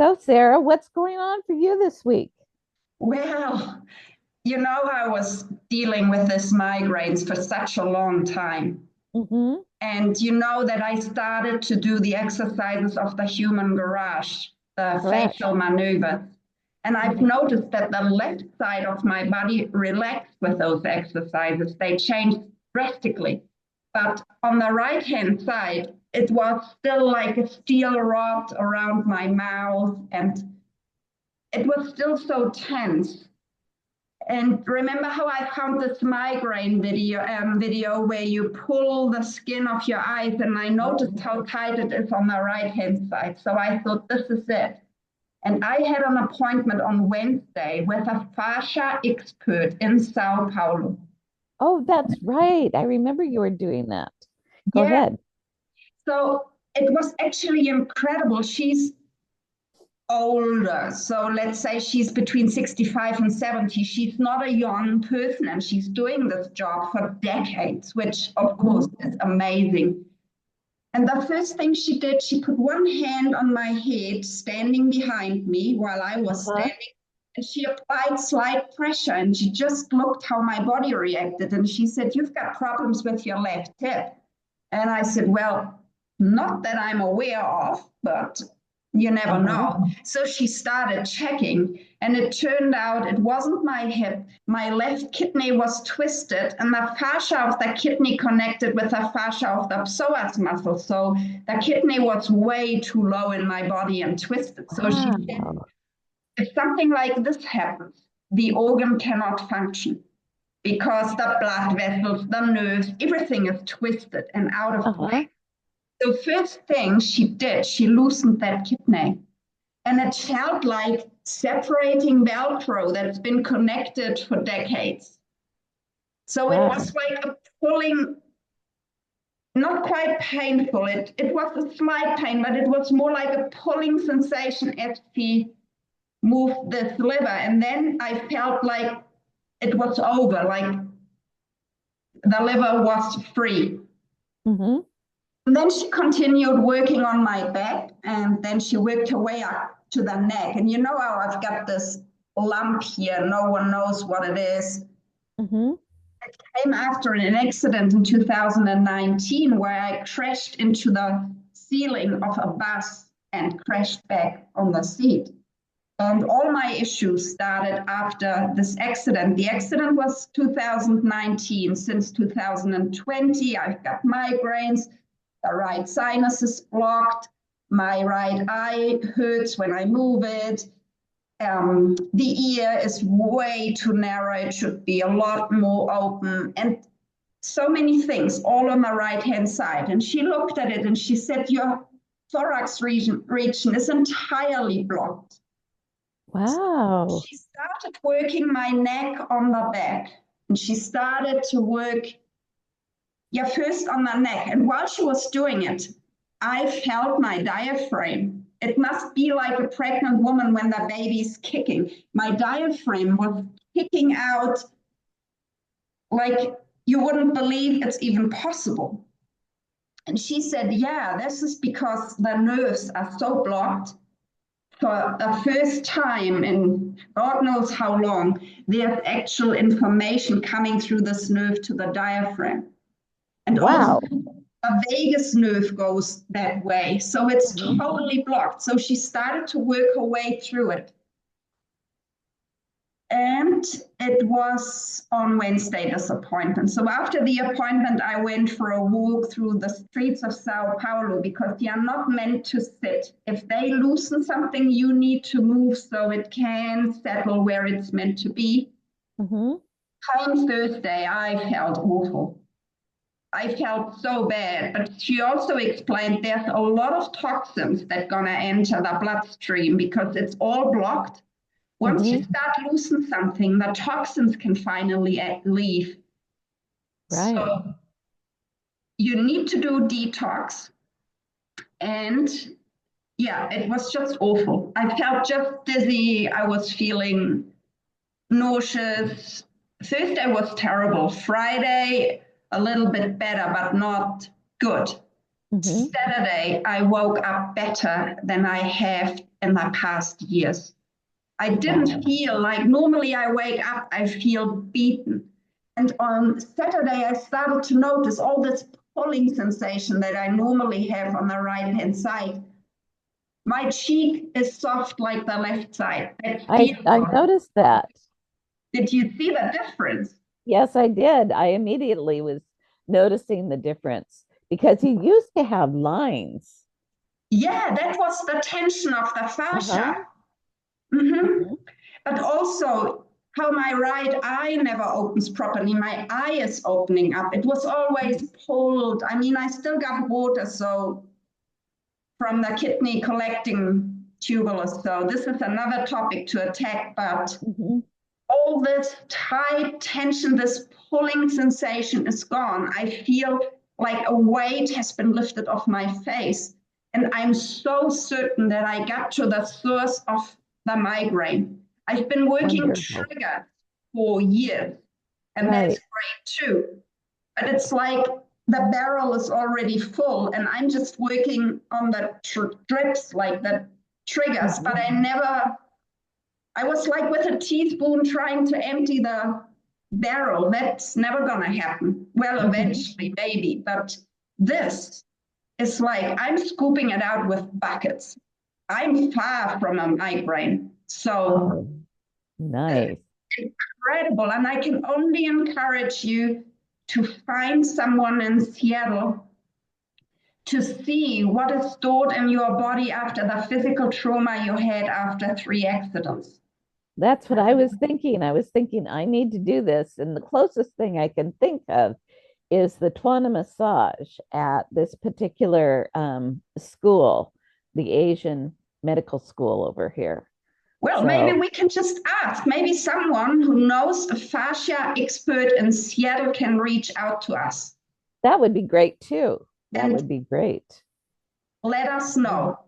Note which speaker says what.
Speaker 1: So, Sarah, what's going on for you this week?
Speaker 2: Well, I was dealing with this migraines for such a long time.
Speaker 1: Mm-hmm.
Speaker 2: And you know that I started to do the exercises of the human garage, the
Speaker 1: Correct.
Speaker 2: facial maneuvers. And I've
Speaker 1: Mhm.
Speaker 2: noticed that the left side of my body relaxed with those exercises. They changed drastically. But on the right hand side, it was still like a steel rod around my mouth, and it was still so tense. And remember how I found this migraine video where you pull the skin of your eyes, and I noticed how tight it is on the right hand side. So I thought, this is it. And I had an appointment on Wednesday with a fascia expert in Sao Paulo.
Speaker 1: Oh, that's right. I remember you were doing that. Go
Speaker 2: Yeah,
Speaker 1: ahead.
Speaker 2: so it was actually incredible. She's older. So let's say she's between 65 and 70. She's not a young person, and she's doing this job for decades, which of
Speaker 1: Hmm.
Speaker 2: course is amazing. And the first thing she did, she put one hand on my head, standing behind me while I was
Speaker 1: Uh-huh.
Speaker 2: standing, and she applied slight pressure, and she just looked how my body reacted. And she said, "You've got problems with your left hip." And I said, "Well, not that I'm aware of, but you never
Speaker 1: Uh-huh.
Speaker 2: know." So she started checking, and it turned out it wasn't my hip. My left kidney was twisted, and the fascia of the kidney connected with the fascia of the psoas muscle. So the kidney was way too low in my body and twisted. So she said,
Speaker 1: Wow.
Speaker 2: if something like this happens, the organ cannot function because the blood vessels, the nerves, everything is twisted and out of
Speaker 1: Uh-huh.
Speaker 2: place. The first thing she did, she loosened that kidney. And it felt like separating Velcro that's been connected for decades. So it
Speaker 1: Wow.
Speaker 2: was like a pulling, not quite painful. It was a slight pain, but it was more like a pulling sensation as she moved this liver. And then I felt like it was over, like the liver was free.
Speaker 1: Mm-hmm.
Speaker 2: And then she continued working on my back, and then she worked her way up to the neck. And you know how I've got this lump here, no one knows what it is.
Speaker 1: Mm-hmm.
Speaker 2: It came after an accident in 2019 where I crashed into the ceiling of a bus and crashed back on the seat. And all my issues started after this accident. The accident was 2019. Since 2020, I've got migraines. The right sinus is blocked. My right eye hurts when I move it. The ear is way too narrow. It should be a lot more open. And so many things all on the right hand side. And she looked at it and she said, "Your thorax region is entirely blocked."
Speaker 1: Wow.
Speaker 2: She started working my neck on the back, and she started to work, yeah, first on the neck. And while she was doing it, I felt my diaphragm. It must be like a pregnant woman when the baby's kicking. My diaphragm was kicking out like you wouldn't believe it's even possible. And she said, "Yeah, this is because the nerves are so blocked. For the first time in God knows how long, there's actual information coming through this nerve to the diaphragm. And also,
Speaker 1: Wow.
Speaker 2: a vagus nerve goes that way. So it's
Speaker 1: Mm-hmm.
Speaker 2: totally blocked." So she started to work her way through it. And it was on Wednesday, this appointment. So after the appointment, I went for a walk through the streets of Sao Paulo because they are not meant to sit. If they loosen something, you need to move so it can settle where it's meant to be.
Speaker 1: Mm-hmm.
Speaker 2: Time Thursday, I felt awful. I felt so bad, but she also explained there's a lot of toxins that gonna enter the bloodstream because it's all blocked. Once you
Speaker 1: Mm-hmm.
Speaker 2: start losing something, the toxins can finally leave.
Speaker 1: Right.
Speaker 2: So you need to do detox. And yeah, it was just awful. I felt just dizzy. I was feeling nauseous. Thursday was terrible. Friday, a little bit better, but not good.
Speaker 1: Hmm.
Speaker 2: Saturday, I woke up better than I have in the past years. I didn't
Speaker 1: Wow.
Speaker 2: feel like normally I wake up, I feel beaten. And on Saturday, I started to notice all this pulling sensation that I normally have on the right hand side. My cheek is soft like the left side. I feel
Speaker 1: I
Speaker 2: good.
Speaker 1: noticed that.
Speaker 2: Did you see the difference?
Speaker 1: Yes, I did. I immediately was noticing the difference because he used to have lines.
Speaker 2: Yeah, that was the tension of the
Speaker 1: Uh-huh.
Speaker 2: fascia. Mhm.
Speaker 1: Mhm.
Speaker 2: But also how my right eye never opens properly. My eye is opening up. It was always pulled. I mean, I still got water, so from the kidney collecting tubulus. So this is another topic to attack, but
Speaker 1: Mhm.
Speaker 2: all this tight tension, this pulling sensation is gone. I feel like a weight has been lifted off my face. And I'm so certain that I got to the source of the migraine. I've been working
Speaker 1: Wonderful.
Speaker 2: triggered for years, and that's
Speaker 1: Right.
Speaker 2: great too. But it's like the barrel is already full, and I'm just working on the drips, like the triggers, but
Speaker 1: Mhm.
Speaker 2: I was like with a teaspoon trying to empty the barrel. That's never going to happen. Well,
Speaker 1: Mhm.
Speaker 2: eventually, maybe. But this is like I'm scooping it out with buckets. I'm far from a migraine. So
Speaker 1: Oh, nice.
Speaker 2: incredible. And I can only encourage you to find someone in Seattle to see what is stored in your body after the physical trauma you had after 3 accidents.
Speaker 1: That's what I was thinking. I was thinking I need to do this. And the closest thing I can think of is the Twana massage at this particular school, the Asian medical school over here.
Speaker 2: Well, maybe
Speaker 1: So
Speaker 2: we can just ask. Maybe someone who knows a fascia expert in Seattle can reach out to us
Speaker 1: that would be great too. That
Speaker 2: and
Speaker 1: would be great.
Speaker 2: let us
Speaker 1: Yeah.
Speaker 2: know.